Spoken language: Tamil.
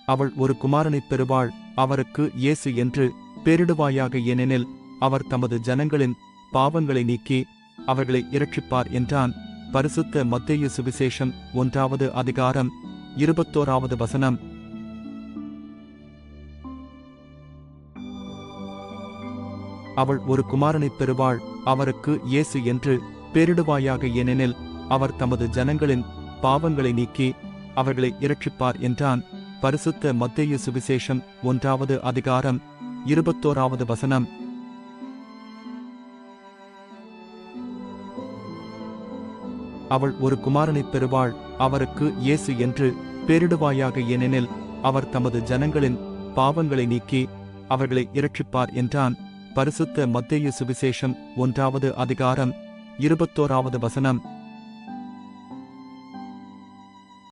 அவள் ஒரு குமாரனைப் பெறுவாள், அவருக்கு இயேசு என்று பெயரிடுவாயாக, ஏனெனில் அவர் தமது ஜனங்களின் பாவங்களை நீக்கி அவர்களை இரட்சிப்பார் என்றான். பரிசுத்த மத்தேயு சுவிசேஷம் 1வது அதிகாரம் 21வது வசனம். அவள் ஒரு குமாரனைப் பெறுவாள், அவருக்கு இயேசு என்று பெயரிடுவாயாக, ஏனெனில் அவர் தமது ஜனங்களின் பாவங்களை நீக்கி அவர்களை இரட்சிப்பார் என்றான். பரிசுத்த மத்தேயு சுவிசேஷம் 1வது அதிகாரம் 21வது வசனம். அவள் ஒரு குமாரனைப் பெறுவாள், அவருக்கு இயேசு என்று பெயரிடுவாயாக, ஏனெனில் அவர் தமது ஜனங்களின் பாவங்களை நீக்கி அவர்களை இரட்சிப்பார் என்றான். பரிசுத்த மத்தேயு சுவிசேஷம் 1வது அதிகாரம் 21வது வசனம்.